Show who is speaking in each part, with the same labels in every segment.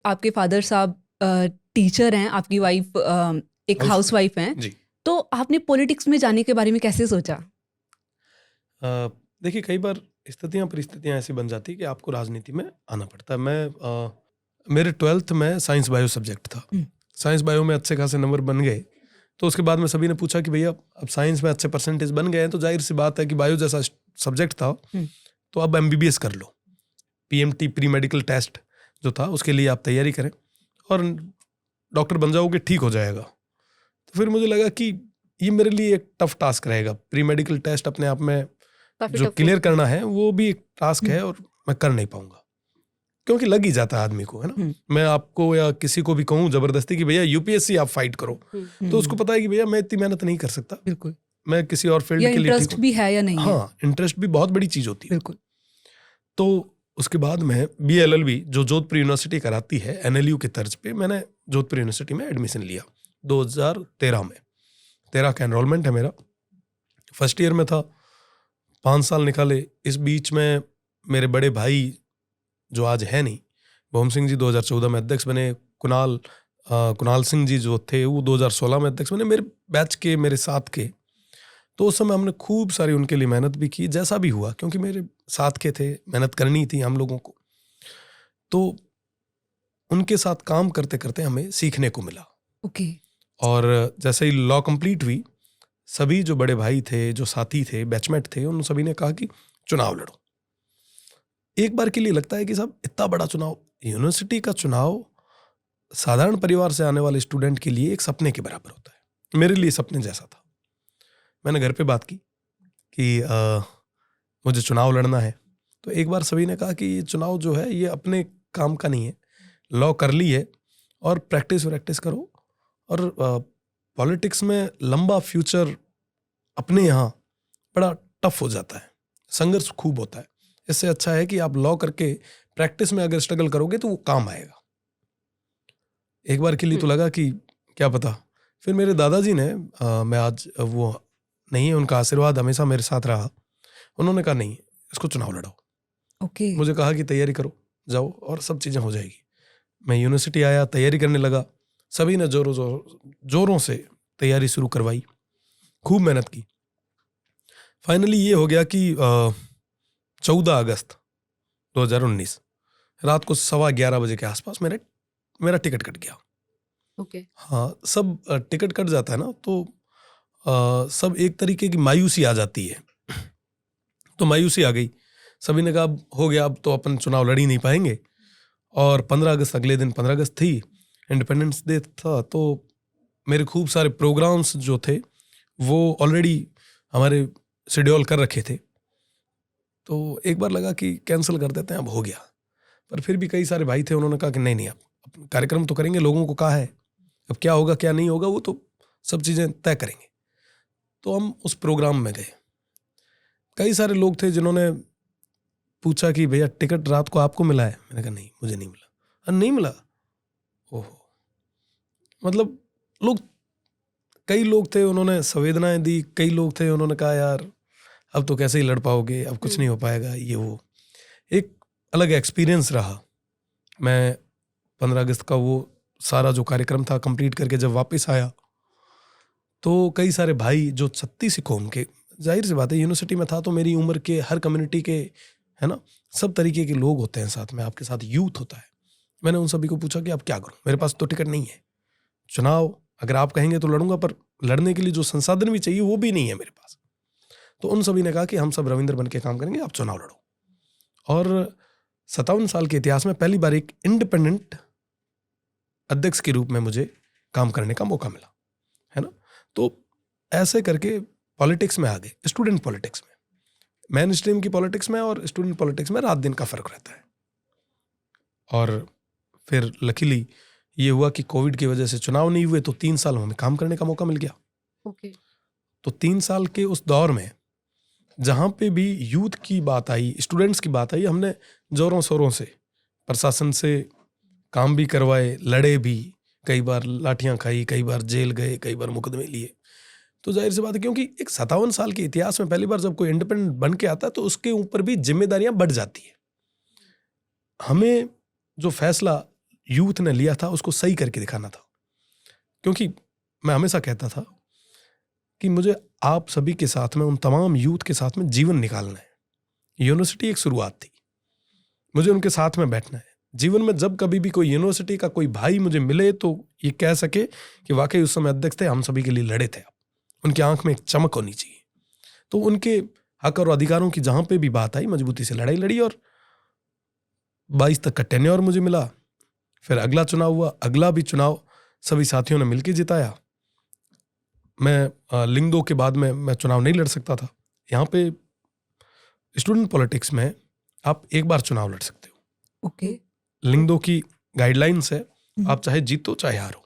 Speaker 1: आपके फादर साहब टीचर हैं, आपकी वाइफ एक हाउस वाइफ हैं,
Speaker 2: जी।
Speaker 1: तो आपने पॉलिटिक्स में जाने के बारे में कैसे सोचा?
Speaker 2: देखिए, कई बार परिस्थितियां ऐसी बन जाती है कि आपको राजनीति में आना पड़ता है। मेरे 12th में साइंस बायो सब्जेक्ट था। साइंस बायो में अच्छे खासे नंबर बन गए, तो उसके बाद में सभी ने पूछा कि भैया अब साइंस में अच्छे परसेंटेज बन गए हैं तो जाहिर सी बात है कि बायो जैसा सब्जेक्ट था तो अब MBBS कर लो। PMT प्री मेडिकल टेस्ट जो था उसके लिए आप तैयारी करें और डॉक्टर बन जाओगे, ठीक हो जाएगा। तो फिर मुझे लगा कि ये मेरे लिए एक टफ टास्क रहेगा। प्री मेडिकल टेस्ट अपने आप में जो क्लियर करना है वो भी एक टास्क है और मैं कर नहीं पाऊंगा, क्योंकि लग ही जाता है आदमी को, है ना। मैं आपको या किसी को भी कहूँ जबरदस्ती कि भैया UPSC आप फाइट करो, तो उसको पता है कि भैया मैं इतनी मेहनत नहीं कर सकता,
Speaker 1: बिल्कुल,
Speaker 2: मैं किसी और फील्ड के लिए
Speaker 1: इंटरेस्ट भी है या नहीं है।
Speaker 2: हाँ, इंटरेस्ट भी बहुत बड़ी चीज होती है।
Speaker 1: बिल्कुल।
Speaker 2: तो उसके बाद में BLLB जो जोधपुर यूनिवर्सिटी कराती है NLU के तर्ज पे, मैंने जोधपुर यूनिवर्सिटी में एडमिशन लिया 2013 में। 13 का एनरोलमेंट है मेरा। फर्स्ट ईयर में था, 5 साल निकाले। इस बीच में मेरे बड़े भाई जो आज है नहीं, भोम सिंह जी 2014 में अध्यक्ष बने। कुणाल सिंह जी जो थे वो 2016 में अध्यक्ष बने, मेरे बैच के, मेरे साथ के। तो उस समय हमने खूब सारी उनके लिए मेहनत भी की, जैसा भी हुआ, क्योंकि मेरे साथ के थे, मेहनत करनी थी हम लोगों को। तो उनके साथ काम करते करते हमें सीखने को मिला। और जैसे ही लॉ कंप्लीट हुई, सभी जो बड़े भाई थे, जो साथी थे, बैचमेट थे, उन सभी ने कहा कि चुनाव लड़ो। एक बार के लिए लगता है कि साहब इतना बड़ा चुनाव, यूनिवर्सिटी का चुनाव साधारण परिवार से आने वाले स्टूडेंट के लिए एक सपने के बराबर होता है। मेरे लिए सपने जैसा था। मैंने घर पे बात की कि मुझे चुनाव लड़ना है। तो एक बार सभी ने कहा कि ये चुनाव जो है ये अपने काम का नहीं है, लॉ कर ली है और प्रैक्टिस करो, और पॉलिटिक्स में लंबा फ्यूचर अपने यहाँ बड़ा टफ हो जाता है, संघर्ष खूब होता है। इससे अच्छा है कि आप लॉ करके प्रैक्टिस में अगर स्ट्रगल करोगे तो वो काम आएगा। एक बार के लिए तो लगा कि क्या पता। फिर मेरे दादाजी ने मैं आज वो नहीं है, उनका आशीर्वाद हमेशा मेरे साथ रहा। उन्होंने कहा नहीं, इसको चुनाव लड़ाओ। मुझे कहा कि तैयारी करो, जाओ और सब चीज़ें हो जाएगी। मैं यूनिवर्सिटी आया, तैयारी करने लगा। सभी ने जोरों से तैयारी शुरू करवाई, खूब मेहनत की। फाइनली ये हो गया कि 14 अगस्त 2019 रात को 11:15 बजे के आसपास मेरा टिकट कट गया। हाँ, सब टिकट कट जाता है ना, तो सब एक तरीके की मायूसी आ जाती है। तो मायूसी आ गई, सभी ने कहा अब हो गया, अब तो अपन चुनाव लड़ ही नहीं पाएंगे। और 15 अगस्त, अगले दिन 15 अगस्त थी, इंडिपेंडेंस डे था। तो मेरे खूब सारे प्रोग्राम्स जो थे वो ऑलरेडी हमारे शेड्यूल कर रखे थे। तो एक बार लगा कि कैंसिल कर देते हैं, अब हो गया। पर फिर भी कई सारे भाई थे, उन्होंने कहा कि नहीं, अब कार्यक्रम तो करेंगे, लोगों को कहा है, अब क्या होगा क्या नहीं होगा वो तो सब चीज़ें तय करेंगे। तो हम उस प्रोग्राम में गए। कई सारे लोग थे जिन्होंने पूछा कि भैया टिकट रात को आपको मिला है? मैंने कहा नहीं, मुझे नहीं मिला। नहीं मिला? ओहो। मतलब कई लोग थे, उन्होंने संवेदनाएं दी। कई लोग थे, उन्होंने कहा यार अब तो कैसे ही लड़ पाओगे, अब कुछ नहीं हो पाएगा, ये वो। एक अलग एक्सपीरियंस रहा। मैं 15 अगस्त का वो सारा जो कार्यक्रम था कंप्लीट करके जब वापस आया, तो कई सारे भाई जो 36 कौम के, जाहिर सी बात है यूनिवर्सिटी में था तो मेरी उम्र के, हर कम्युनिटी के, है ना, सब तरीके के लोग होते हैं साथ में, आपके साथ यूथ होता है। मैंने उन सभी को पूछा कि अब क्या करूं, मेरे पास तो टिकट नहीं है। चुनाव अगर आप कहेंगे तो लड़ूंगा, पर लड़ने के लिए जो संसाधन भी चाहिए वो भी नहीं है मेरे पास। तो उन सभी ने कहा कि हम सब रविंद्र बन के काम करेंगे, आप चुनाव लड़ो। और 57 साल के इतिहास में पहली बार एक इंडिपेंडेंट अध्यक्ष के रूप में मुझे काम करने का मौका मिला, है ना। तो ऐसे करके पॉलिटिक्स में आ गए, स्टूडेंट पॉलिटिक्स में। मेन स्ट्रीम की पॉलिटिक्स में और स्टूडेंट पॉलिटिक्स में रात दिन का फर्क रहता है। और फिर लकीली ये हुआ कि कोविड की वजह से चुनाव नहीं हुए, तो 3 साल हमें काम करने का मौका मिल गया। तो 3 साल के उस दौर में जहाँ पे भी यूथ की बात आई, स्टूडेंट्स की बात आई, हमने जोरों शोरों से प्रशासन से काम भी करवाए, लड़े भी, कई बार लाठियाँ खाई, कई बार जेल गए, कई बार मुकदमे लिए। तो जाहिर सी बात है, क्योंकि एक 57 साल के इतिहास में पहली बार जब कोई इंडिपेंडेंट बन के आता है तो उसके ऊपर भी जिम्मेदारियां बढ़ जाती है। हमें जो फैसला यूथ ने लिया था उसको सही करके दिखाना था। क्योंकि मैं हमेशा कहता था कि मुझे आप सभी के साथ में, उन तमाम यूथ के साथ में जीवन निकालना है। यूनिवर्सिटी एक शुरुआत थी, मुझे उनके साथ में बैठना है। जीवन में जब कभी भी कोई यूनिवर्सिटी का कोई भाई मुझे मिले तो ये कह सके कि वाकई उस समय अध्यक्ष थे, हम सभी के लिए लड़े थे। उनकी आंख में एक चमक होनी चाहिए। तो उनके हक और अधिकारों की जहां पे भी बात आई, मजबूती से लड़ाई लड़ी और 22 तक का टेन्योर मुझे मिला। फिर अगला चुनाव हुआ, अगला भी चुनाव सभी साथियों ने मिलकर जिताया। मैं लिंग 2 के बाद में मैं चुनाव नहीं लड़ सकता था। यहाँ पे स्टूडेंट पॉलिटिक्स में आप एक बार चुनाव लड़ सकते हो।
Speaker 1: ओके।
Speaker 2: लिंग 2 की गाइडलाइंस है, आप चाहे जीतो चाहे हारो,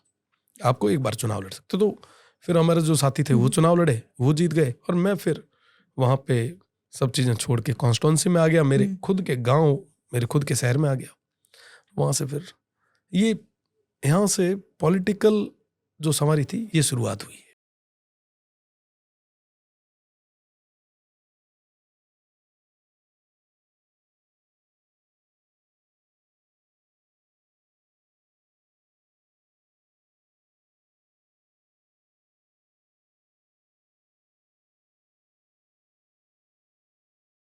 Speaker 2: आपको एक बार चुनाव लड़ सकते हो। तो फिर हमारे जो साथी थे वो चुनाव लड़े, वो जीत गए और मैं फिर वहाँ पे सब चीज़ें छोड़ के कॉन्स्टिट्यूंसी में आ गया, मेरे खुद के गांव, मेरे खुद के शहर में आ गया। वहाँ से फिर ये यहाँ से पॉलिटिकल जो हमारी थी ये शुरुआत हुई।